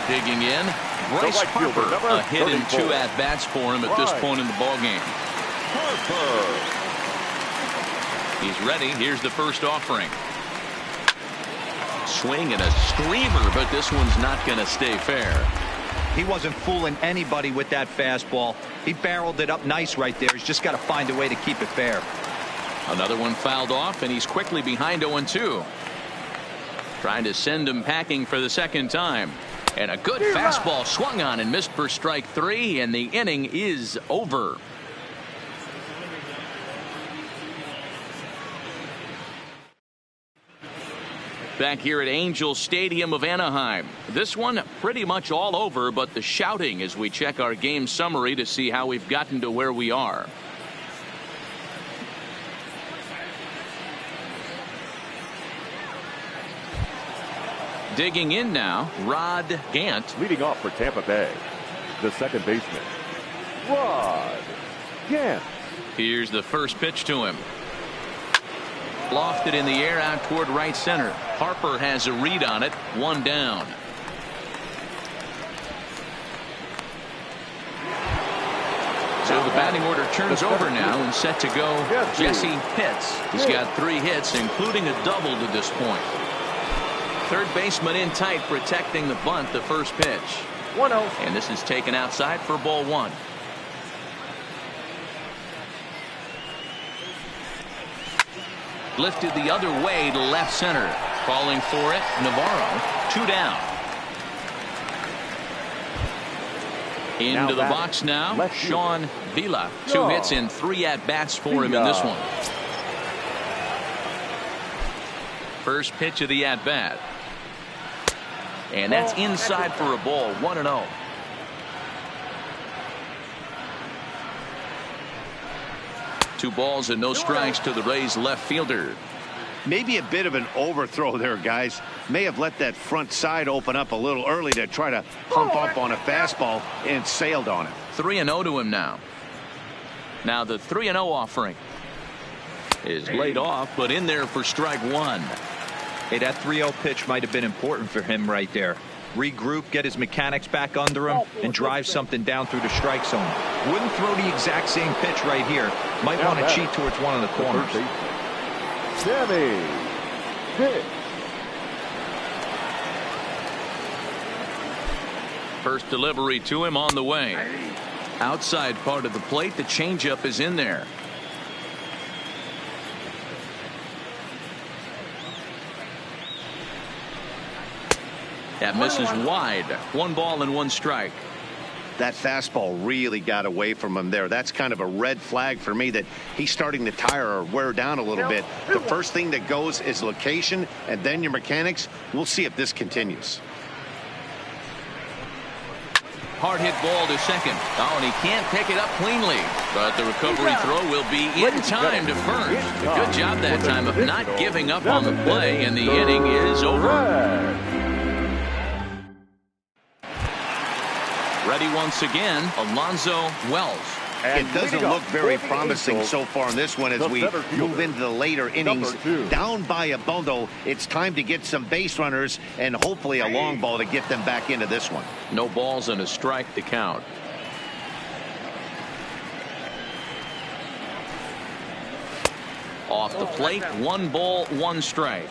Digging in, Bryce Harper. A hit and 2 at-bats for him at this point in the ballgame. He's ready. Here's the first offering. Swing and a screamer, but this one's not going to stay fair. He wasn't fooling anybody with that fastball. He barreled it up nice right there. He's just got to find a way to keep it fair. Another one fouled off, and he's quickly behind 0-2. Trying to send him packing for the second time. And a good fastball swung on and missed for strike 3, and the inning is over. Back here at Angel Stadium of Anaheim. This one pretty much all over, but the shouting as we check our game summary to see how we've gotten to where we are. Digging in now, Rod Gant. Leading off for Tampa Bay, the second baseman, Rod Gant. Here's the first pitch to him. Lofted in the air out toward right center. Harper has a read on it. 1 down. So the batting order turns over now and set to go. Jesse Pitts. He's got 3 hits, including a double to this point. Third baseman in tight, protecting the bunt. The first pitch. 1-0. And this is taken outside for ball 1. Lifted the other way to left center. Calling for it, Navarro. 2 down. Into the box now, Sean Vila. 2 hits and 3 at-bats for him in this one. First pitch of the at-bat. And that's inside for a ball. 1-0. Two balls and no strikes to the Rays left fielder. Maybe a bit of an overthrow there, guys. May have let that front side open up a little early to try to pump up on a fastball and sailed on it. 3-0 to him now. Now the 3-0 offering is laid off, but in there for strike 1. Hey, that 3-0 pitch might have been important for him right there. Regroup, get his mechanics back under him, and drive something down through the strike zone. Wouldn't throw the exact same pitch right here. Might want to cheat towards one of the corners. Sammy Pitt. First delivery to him on the way. Outside part of the plate, the changeup is in there. That misses wide. 1 ball and 1 strike. That fastball really got away from him there. That's kind of a red flag for me that he's starting to tire or wear down a little bit. The first thing that goes is location and then your mechanics. We'll see if this continues. Hard hit ball to second. Oh, and he can't pick it up cleanly. But the recovery throw will be in time to first. Good job that time of not giving up on the play, and the inning is over. Ready once again, Alonzo Wells. It doesn't look very promising so far in this one as we move into the later innings. Down by a bundle, it's time to get some base runners and hopefully a long ball to get them back into this one. No balls and a strike to count. Off the plate, 1 ball, 1 strike.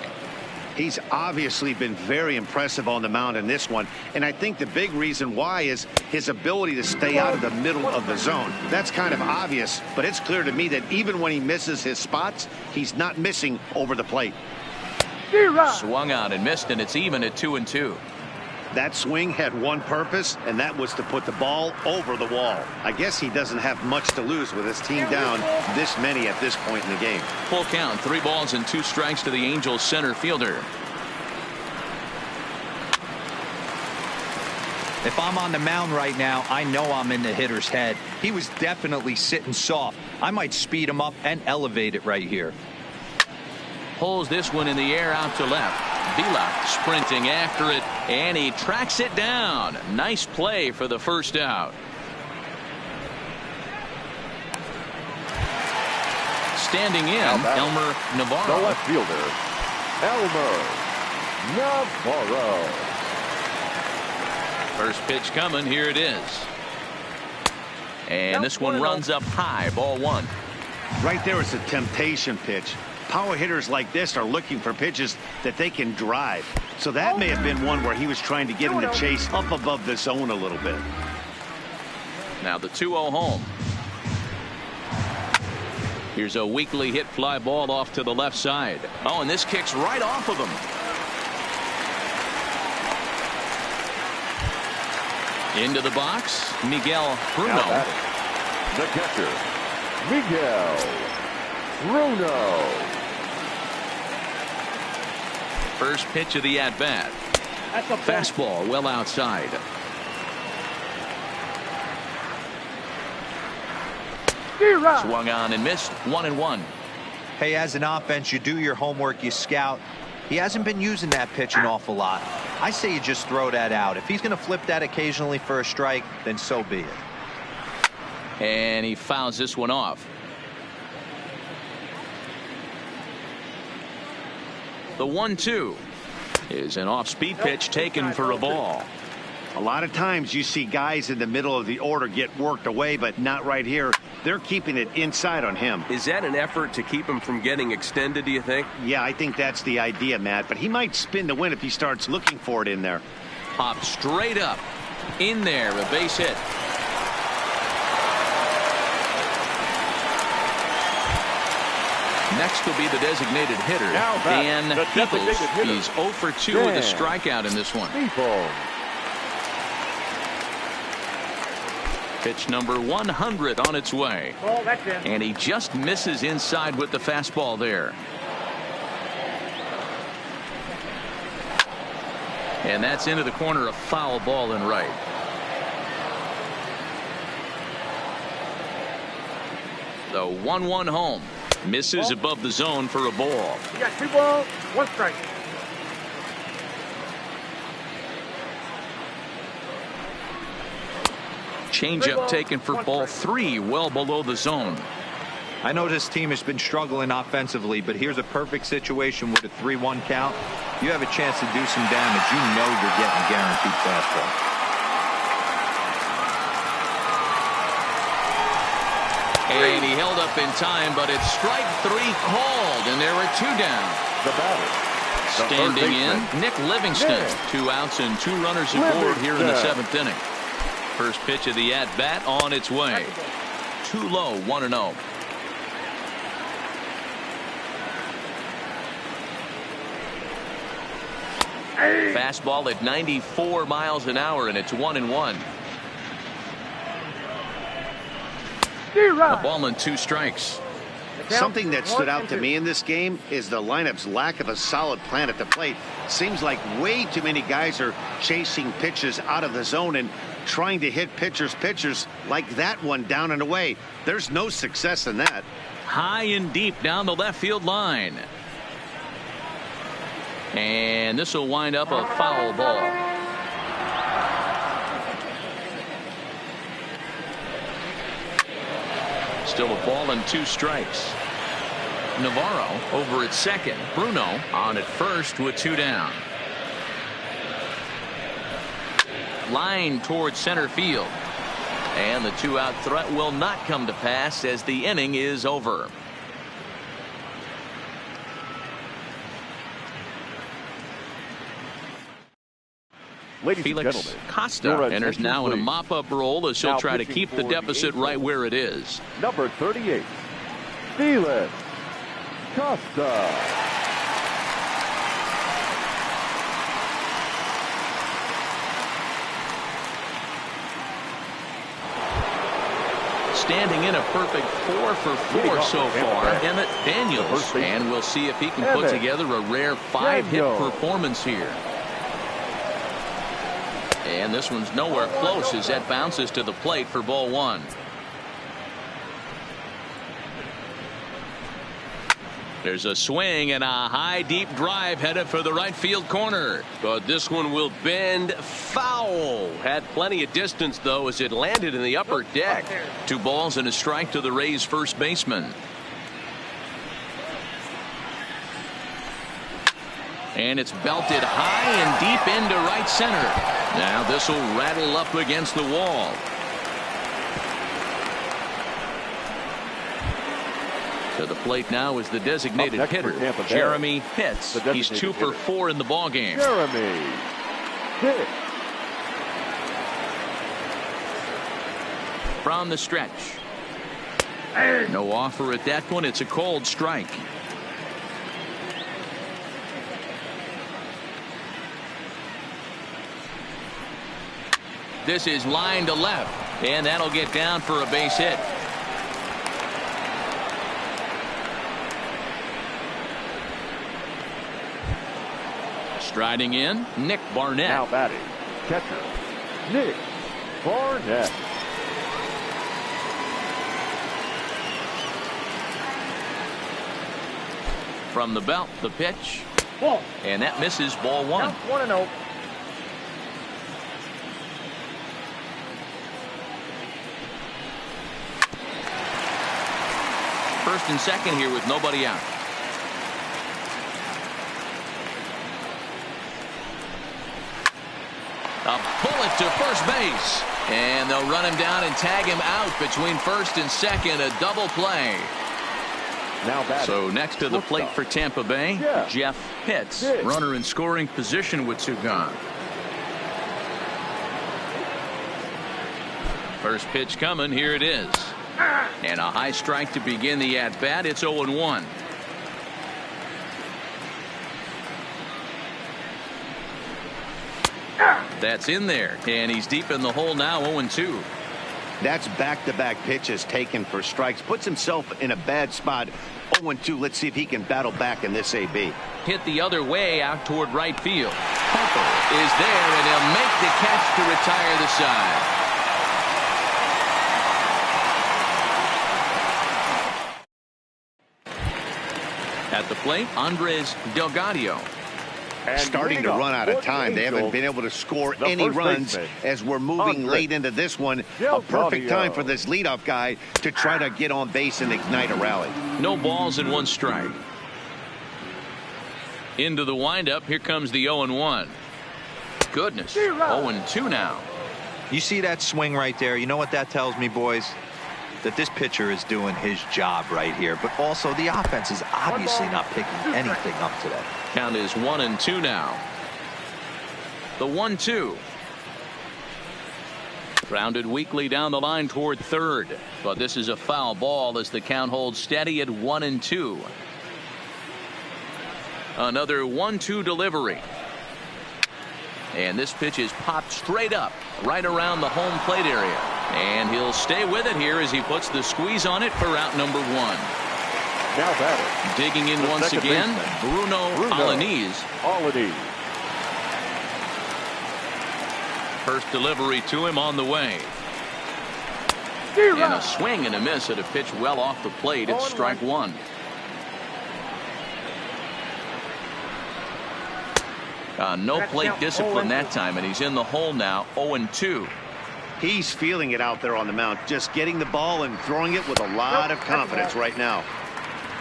He's obviously been very impressive on the mound in this one, and I think the big reason why is his ability to stay out of the middle of the zone. That's kind of obvious, but it's clear to me that even when he misses his spots, he's not missing over the plate. Swung on and missed, and it's even at 2-2. That swing had one purpose, and that was to put the ball over the wall. I guess he doesn't have much to lose with his team down this many at this point in the game. Full count, 3 balls and 2 strikes to the Angels center fielder. If I'm on the mound right now, I know I'm in the hitter's head. He was definitely sitting soft. I might speed him up and elevate it right here. Pulls this one in the air out to left. Vila sprinting after it, and he tracks it down. Nice play for the first out. Standing in, Elmer Navarro. The left fielder, Elmer Navarro. First pitch coming. Here it is. And this one runs up high. Ball 1. Right there is a temptation pitch. Power hitters like this are looking for pitches that they can drive. So that may have been one where he was trying to get him to chase up above the zone a little bit. Now the 2-0 home. Here's a weakly hit fly ball off to the left side. Oh, and this kicks right off of him. Into the box, Miguel Bruno. The catcher, Miguel Bruno. First pitch of the at-bat. Fastball well outside. Swung on and missed. 1-1. Hey, as an offense, you do your homework, you scout. He hasn't been using that pitch an awful lot. I say you just throw that out. If he's going to flip that occasionally for a strike, then so be it. And he fouls this one off. The 1-2 is an off-speed pitch taken for a ball. A lot of times you see guys in the middle of the order get worked away, but not right here. They're keeping it inside on him. Is that an effort to keep him from getting extended, do you think? Yeah, I think that's the idea, Matt. But he might spin to win if he starts looking for it in there. Pop straight up. In there, a base hit. Next will be the designated hitter, Dan Peoples. He's 0 for 2 with a strikeout in this one. Pitch number 100 on its way. And he just misses inside with the fastball there. And that's into the corner, a foul ball and right. The 1-1 home. Misses above the zone for a ball. You got 2 balls, 1 strike. Changeup taken for ball 3, well below the zone. I know this team has been struggling offensively, but here's a perfect situation with a 3-1 count. You have a chance to do some damage. You know you're getting a guaranteed fastball. And he held up in time, but it's strike 3 called, and there are 2 down. The batter, standing in, Nick Livingston. 2 outs and 2 runners aboard here in the 7th inning. First pitch of the at-bat on its way. Too low, 1-0. Fastball at 94 miles an hour, and it's 1-1. A ball and 2 strikes. Something that stood out to me in this game is the lineup's lack of a solid plan at the plate. Seems like way too many guys are chasing pitches out of the zone and trying to hit pitchers like that one down and away. There's no success in that. High and deep down the left field line. And this will wind up a foul ball. Still a ball and 2 strikes. Navarro over at second. Bruno on at first with 2 down. Line towards center field. And the 2-out threat will not come to pass as the inning is over. Ladies Felix and gentlemen, Costa enters now in a mop-up role as he'll try to keep the deficit right where it is. Number 38, Felix Costa. Standing in a perfect 4 for 4 so far, Emmett Daniels, and we'll see if he can put together a rare 5-hit performance here. And this one's nowhere close as that bounces to the plate for ball 1. There's a swing and a high deep drive headed for the right field corner. But this one will bend foul. Had plenty of distance though as it landed in the upper deck. 2 balls and a strike to the Rays first baseman. And it's belted high and deep into right center. Now this will rattle up against the wall. To the plate now is the designated hitter, Jeremy Pitts. He's 2 for 4 in the ballgame. Jeremy Pitts. From the stretch. No offer at that one. It's a cold strike. This is line to left, and that'll get down for a base hit. Striding in, Nick Barnett. Now batting, catcher, Nick Barnett. From the belt, the pitch. Ball. And that misses ball 1. 1-0. First and second here with nobody out. A bullet to first base. And they'll run him down and tag him out between first and second. A double play. Now batting. So next to the plate for Tampa Bay, Jeff Pitts. Runner in scoring position with 2 gone. First pitch coming. Here it is. And a high strike to begin the at-bat. It's 0-1. That's in there. And he's deep in the hole now, 0-2. That's back-to-back pitches taken for strikes. Puts himself in a bad spot. 0-2. Let's see if he can battle back in this AB. Hit the other way out toward right field. Harper is there, and he'll make the catch to retire the side. At the plate, Andres Delgado. Starting to run out of time. They haven't been able to score any runs as we're moving late into this one. A perfect time for this leadoff guy to try to get on base and ignite a rally. No balls and 1 strike. Into the windup. Here comes the 0-1. Goodness. 0-2 now. You see that swing right there? You know what that tells me, boys? That this pitcher is doing his job right here, but also the offense is obviously not picking anything up today. Count is 1-2 now. The 1-2. Grounded weakly down the line toward third, but this is a foul ball as the count holds steady at 1-2. Another 1-2 delivery. And this pitch is popped straight up right around the home plate area. And he'll stay with it here as he puts the squeeze on it for out number 1. Now batting. Digging in once again, Bruno Alanis. First delivery to him on the way. And a swing and a miss at a pitch well off the plate. It's strike 1. No plate discipline that time, and he's in the hole now, 0-2. He's feeling it out there on the mound, just getting the ball and throwing it with a lot of confidence right now.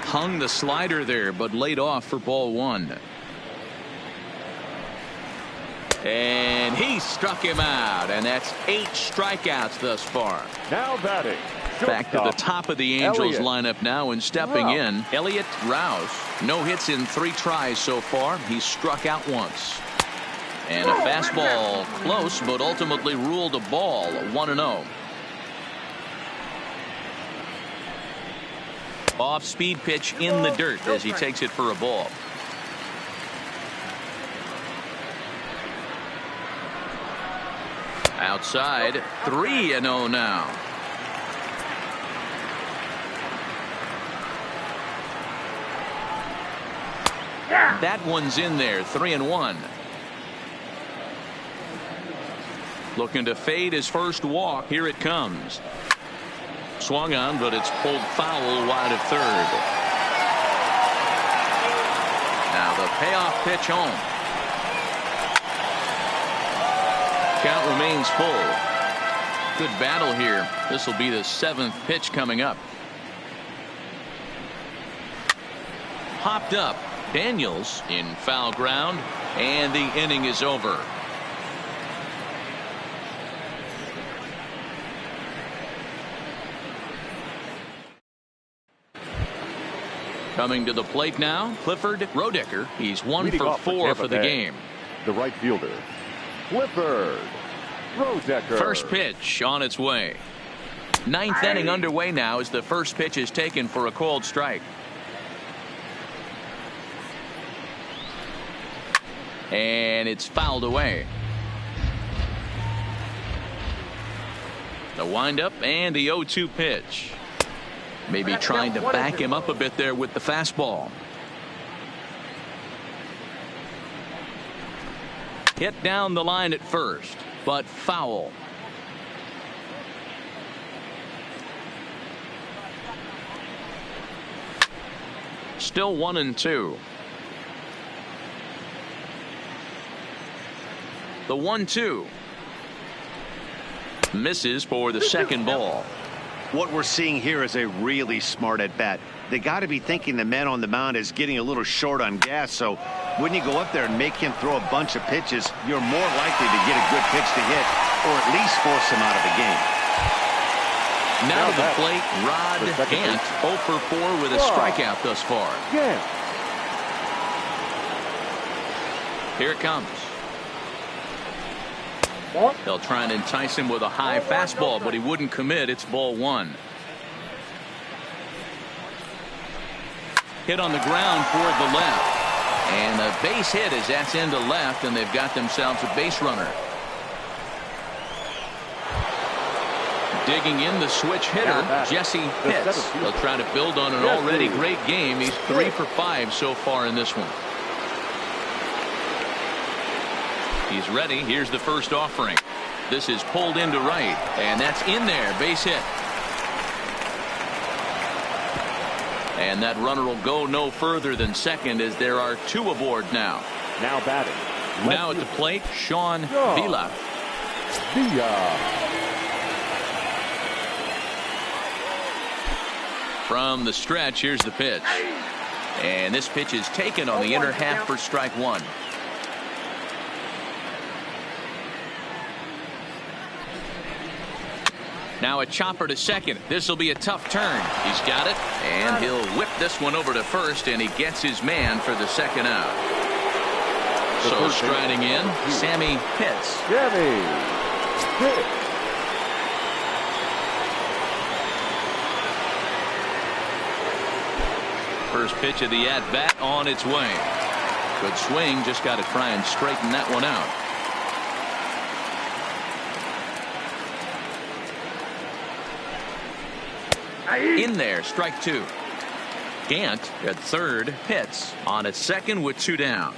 Hung the slider there, but laid off for ball 1. And he struck him out, and that's 8 strikeouts thus far. Now batting. Back to the top of the Angels lineup now, and stepping in, Elliott Rouse. No hits in 3 tries so far. He struck out once. And a fastball close, but ultimately ruled a ball, 1-0. Off-speed pitch in the dirt as he takes it for a ball. Outside, 3-0 now. That one's in there, 3-1. Looking to fade his first walk. Here it comes. Swung on, but it's pulled foul wide of third. Now the payoff pitch home. Count remains full. Good battle here. This will be the 7th pitch coming up. Popped up. Daniels in foul ground, and the inning is over. Coming to the plate now, Clifford Rodecker. He's 1 for 4 for the game. The right fielder, Clifford Rodecker. First pitch on its way. 9th inning underway now as the first pitch is taken for a called strike. And it's fouled away. The windup and the 0-2 pitch. Maybe trying to back him up a bit there with the fastball. Hit down the line at first, but foul. Still 1-2. The 1-2 misses for the second ball. What we're seeing here is a really smart at bat. They got to be thinking the man on the mound is getting a little short on gas, so when you go up there and make him throw a bunch of pitches, you're more likely to get a good pitch to hit or at least force him out of the game. Now to the plate, Rod Gant, 0 for 4 with a strikeout thus far. Here it comes. They'll try and entice him with a high fastball, but he wouldn't commit. It's ball 1. Hit on the ground toward the left. And a base hit as that's into left, and they've got themselves a base runner. Digging in the switch hitter, Jesse Pitts. They'll try to build on an already great game. He's 3 for 5 so far in this one. He's ready. Here's the first offering. This is pulled into right, and that's in there. Base hit. And that runner will go no further than second as there are 2 aboard now. Now batting. Now at the plate, Sean Villa. From the stretch, here's the pitch. And this pitch is taken on the inner half for strike 1. Now a chopper to second. This will be a tough turn. He's got it, and he'll whip this one over to first, and he gets his man for the second out. So striding in, Sammy Pitts. First pitch of the at-bat on its way. Good swing, just got to try and straighten that one out. In there, strike 2. Gant at third, Pitts on at second with 2 down.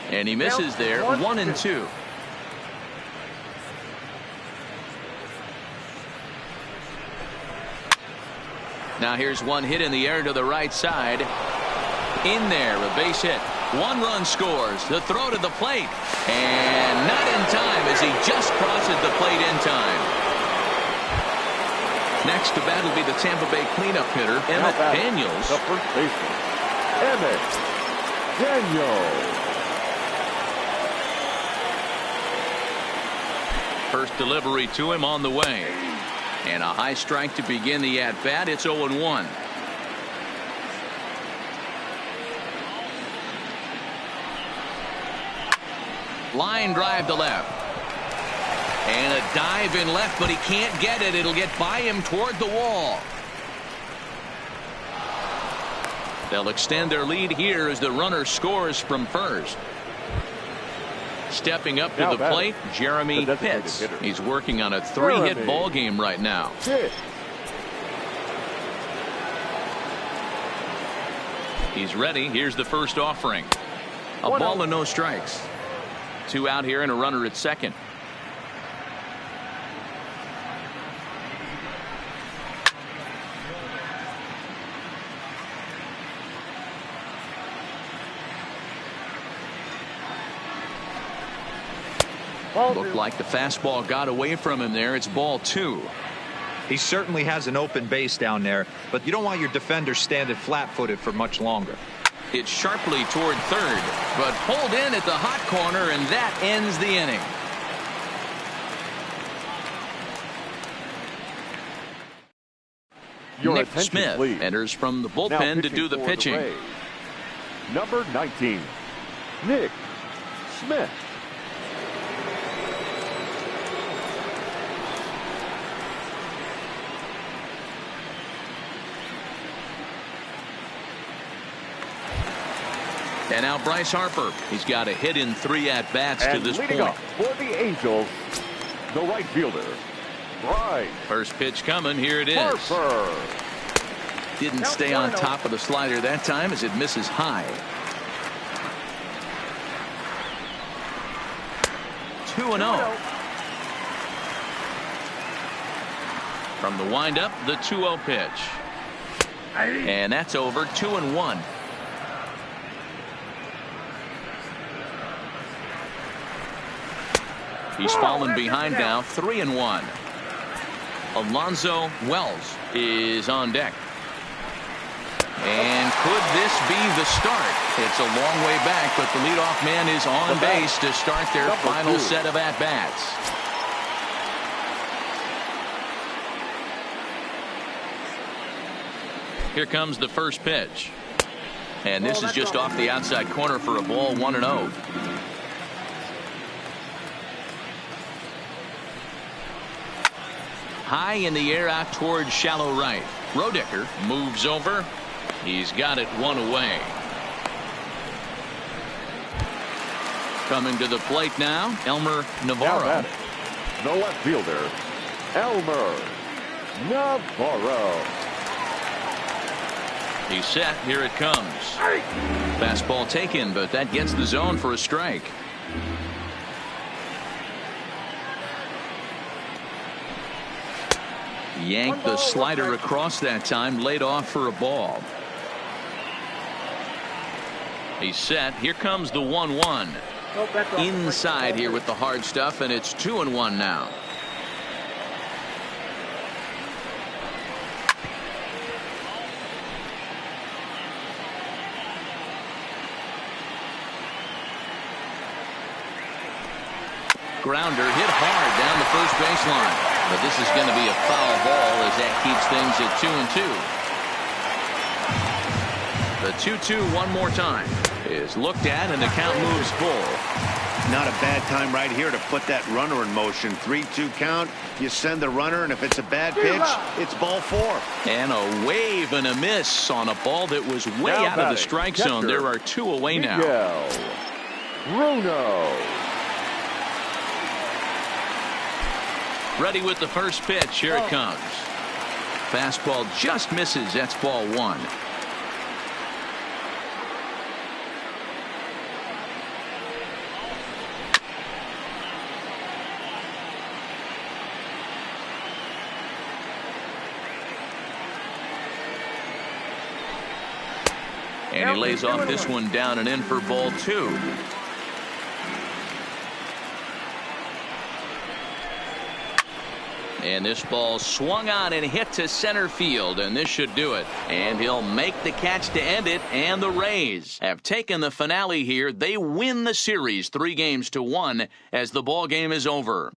And he misses there, 1-2. Now here's one hit in the air to the right side. In there, a base hit. 1 run scores. The throw to the plate. And not in time as he just crosses the plate in time. Next to bat will be the Tampa Bay cleanup hitter, Emmett Daniels. The first baseman, Emmett Daniels. First delivery to him on the way. And a high strike to begin the at-bat. It's 0-1. Line drive to left. And a dive in left, but he can't get it. It'll get by him toward the wall. They'll extend their lead here as the runner scores from first. Stepping up to the plate, Jeremy Pitts. He's working on a 3-hit ball game right now. He's ready. Here's the first offering. A ball and no strikes. 2 out here and a runner at second. Looked like the fastball got away from him there. It's ball 2. He certainly has an open base down there, but you don't want your defender standing flat-footed for much longer. It's sharply toward third, but pulled in at the hot corner, and that ends the inning. Nick Smith enters from the bullpen to do the pitching. Number 19, Nick Smith. And now Bryce Harper. He's got a hit in 3 at-bats to this point. Up for the Angels, the right fielder, Bryce. First pitch coming. Here it is. Harper. Didn't stay on top of the slider that time as it misses high. 2-0. From the windup, the 2-0 pitch. And that's over. 2-1. He's fallen behind now, 3-1. Alonzo Wells is on deck. And could this be the start? It's a long way back, but the leadoff man is on base to start their final set of at-bats. Here comes the first pitch. And this is just off the outside corner for a ball, 1-0. High in the air out towards shallow right. Roedicker moves over. He's got it 1 away. Coming to the plate now, Elmer Navarro. The left fielder, Elmer Navarro. He's set. Here it comes. Fastball taken, but that gets the zone for a strike. Yanked the slider across that time, laid off for a ball. He's set. Here comes the 1-1. Inside here with the hard stuff, and it's 2-1 now. Grounder hit hard down the first baseline. But this is going to be a foul ball as that keeps things at 2-2. The 2-2 one more time is looked at, and the count moves full. Not a bad time right here to put that runner in motion. 3-2 count. You send the runner, and if it's a bad pitch, it's ball 4. And a wave and a miss on a ball that was way out of the strike zone. There are 2 away now. Bruno. Ready with the first pitch. Here it comes. Fastball just misses. That's ball one. And he lays off this one down and in for ball two. And this ball swung on and hit to center field, and this should do it. And he'll make the catch to end it, and the Rays have taken the finale here. They win the series 3-1 as the ball game is over.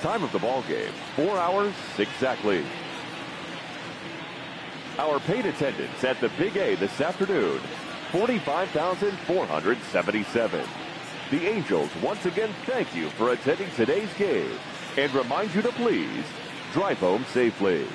Time of the ball game, 4 hours exactly. Our paid attendance at the Big A this afternoon, 45,477. The Angels once again thank you for attending today's game and remind you to please drive home safely.